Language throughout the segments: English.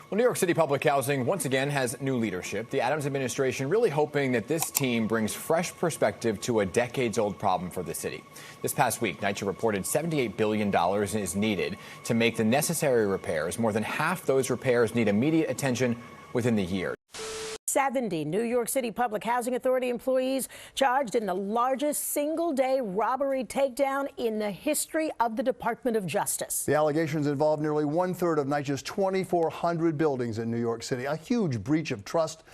Well, New York City Public Housing once again has new leadership. The Adams administration really hoping that this team brings fresh perspective to a decades-old problem for the city. This past week, NYCHA reported $78 billion is needed to make the necessary repairs. More than half those repairs need immediate attention within the year. 70 New York City Public Housing Authority employees charged in the largest single-day robbery takedown in the history of the Department of Justice. The allegations involve nearly one-third of NYCHA's 2,400 buildings in New York City, a huge breach of trust.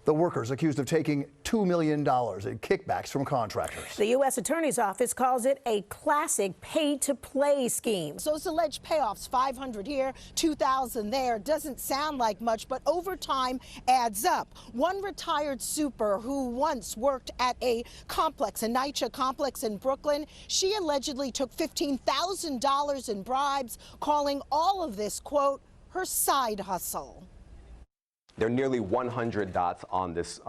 The workers accused of taking $2 million in kickbacks from contractors. The U.S. Attorney's Office calls it a classic pay-to-play scheme. Those alleged payoffs, $500 here, $2,000 there, doesn't sound like much, but over time adds up. One retired super who once worked at a complex, a NYCHA complex in Brooklyn, she allegedly took $15,000 in bribes, calling all of this, quote, her side hustle. There are nearly 100 dots on this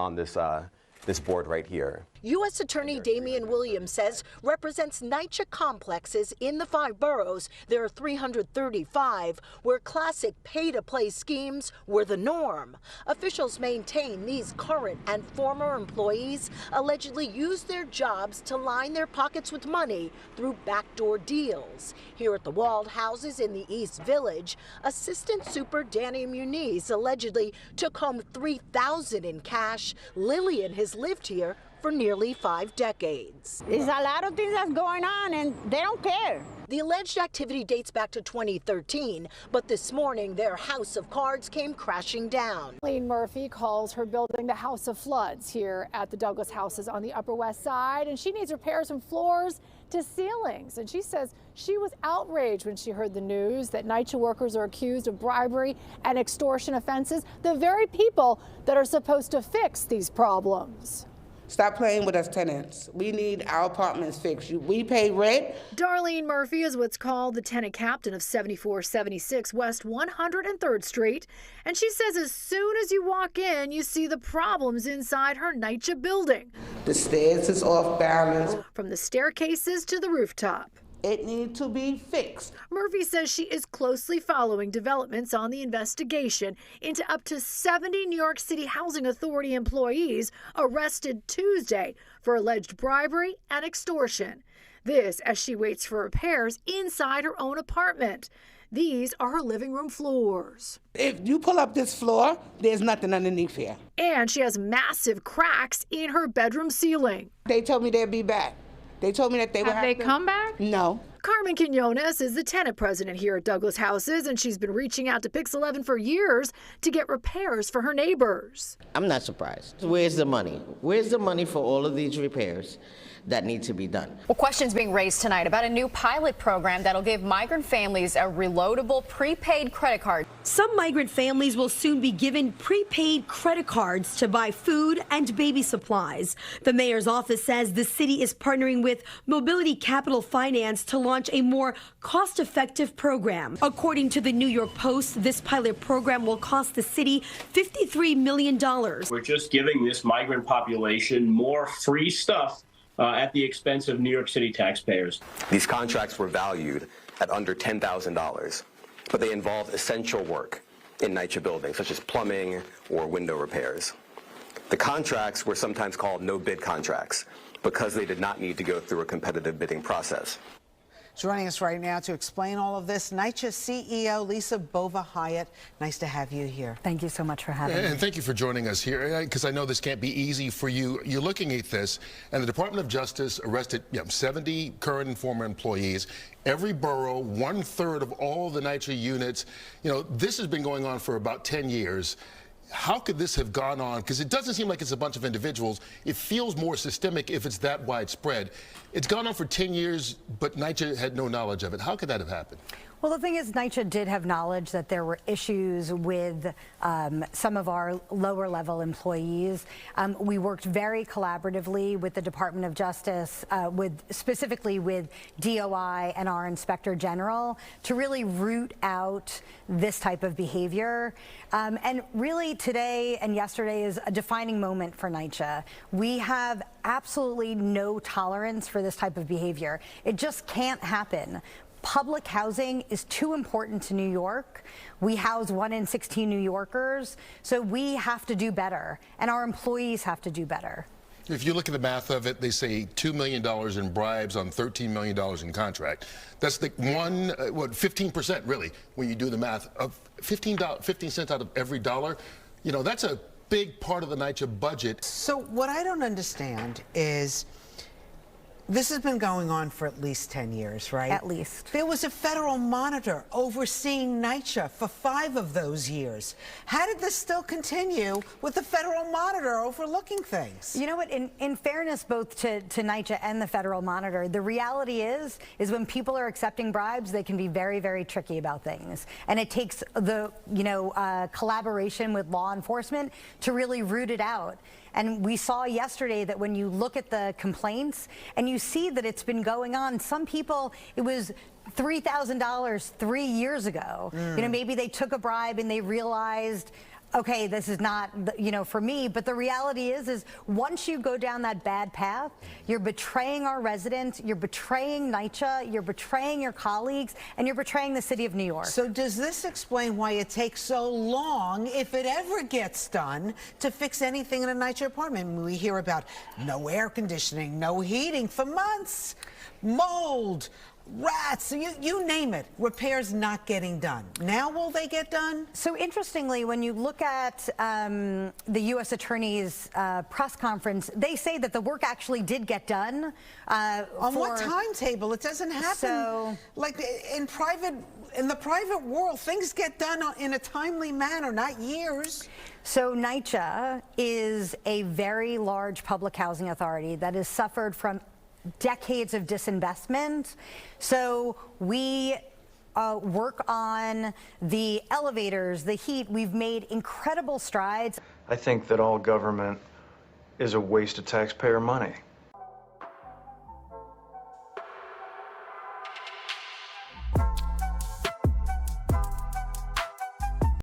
board right here. U.S. Attorney Damian Williams says represents NYCHA complexes in the 5 boroughs. There are 335 where classic pay-to-play schemes were the norm. Officials maintain these current and former employees allegedly used their jobs to line their pockets with money through backdoor deals. Here at the walled houses in the East Village, Assistant Super Danny Muniz allegedly took home $3,000 in cash. Lillian has lived here for nearly 5 decades. There's a lot of things that's going on and they don't care. The alleged activity dates back to 2013, but this morning their house of cards came crashing down. Darlene Murphy calls her building the House of Floods here at the Douglas houses on the Upper West Side, and she needs repairs from floors to ceilings. And she says she was outraged when she heard the news that NYCHA workers are accused of bribery and extortion offenses, the very people that are supposed to fix these problems. Stop playing with us tenants. We need our apartments fixed. We pay rent. Darlene Murphy is what's called the tenant captain of 7476 West 103rd Street. And she says as soon as you walk in, you see the problems inside her NYCHA building. The stairs is off balance. From the staircases to the rooftop. It needs to be fixed. Murphy says she is closely following developments on the investigation into up to 70 New York City Housing Authority employees arrested Tuesday for alleged bribery and extortion. This as she waits for repairs inside her own apartment. These are her living room floors. If you pull up this floor, there's nothing underneath here. And she has massive cracks in her bedroom ceiling. They told me they'd be back. They told me that they would have Have they come back? No. Carmen Quinones is the tenant president here at Douglas Houses, and she's been reaching out to Pix 11 for years to get repairs for her neighbors. I'm not surprised. Where's the money? Where's the money for all of these repairs that need to be done? Well, questions being raised tonight about a new pilot program that'll give migrant families a reloadable prepaid credit card. Some migrant families will soon be given prepaid credit cards to buy food and baby supplies. The mayor's office says the city is partnering with Mobility Capital Finance to launch a more cost-effective program. According to the New York Post, this pilot program will cost the city $53 million. We're just giving this migrant population more free stuff at the expense of New York City taxpayers. These contracts were valued at under $10,000, but they involve essential work in NYCHA buildings, such as plumbing or window repairs. The contracts were sometimes called no-bid contracts because they did not need to go through a competitive bidding process. Joining us right now to explain all of this, NYCHA CEO Lisa Bova-Hyatt. Nice to have you here. Thank you so much for having me. And thank you for joining us here, because I know this can't be easy for you. You're looking at this, and the Department of Justice arrested 70 current and former employees. Every borough, 1/3 of all the NYCHA units. You know, this has been going on for about 10 years. How could this have gone on? Because it doesn't seem like it's a bunch of individuals. It feels more systemic if it's that widespread. It's gone on for 10 years, but NYCHA had no knowledge of it. How could that have happened? Well, the thing is, NYCHA did have knowledge that there were issues with some of our lower level employees. We worked very collaboratively with the Department of Justice, specifically with DOI and our Inspector General, to really root out this type of behavior. And really today and yesterday is a defining moment for NYCHA. We have absolutely no tolerance for this type of behavior. It just can't happen. public housing is too important to New York. We house 1 in 16 New Yorkers, so we have to do better, and our employees have to do better. If you look at the math of it, they say $2 million in bribes on $13 million in contract. That's the 15% really, when you do the math, of 15 cents out of every dollar. You know, that's a big part of the NYCHA budget. So what I don't understand is, this has been going on for at least 10 years, right? At least. There was a federal monitor overseeing NYCHA for 5 of those years. How did this still continue with the federal monitor overlooking things? You know what, in fairness both to NYCHA and the federal monitor, the reality is when people are accepting bribes, they can be very, very tricky about things. And it takes the, collaboration with law enforcement to really root it out. And we saw yesterday that when you look at the complaints and you see that it's been going on, some people, it was $3,000 3 years ago. Maybe they took a bribe and they realized, okay, this is not, for me. But the reality is once you go down that bad path, you're betraying our residents, you're betraying NYCHA, you're betraying your colleagues, and you're betraying the city of New York. So does this explain why it takes so long, if it ever gets done, to fix anything in a NYCHA apartment? We hear about no air conditioning, no heating for months, mold, rats, you name it, repairs not getting done. Now will they get done? So interestingly, when you look at the U.S. Attorney's press conference, they say that the work actually did get done. On what timetable? It doesn't happen. So, like in the private world, things get done in a timely manner, not years. So NYCHA is a very large public housing authority that has suffered from decades of disinvestment. So we work on the elevators, the heat. We've made incredible strides. I think that all government is a waste of taxpayer money.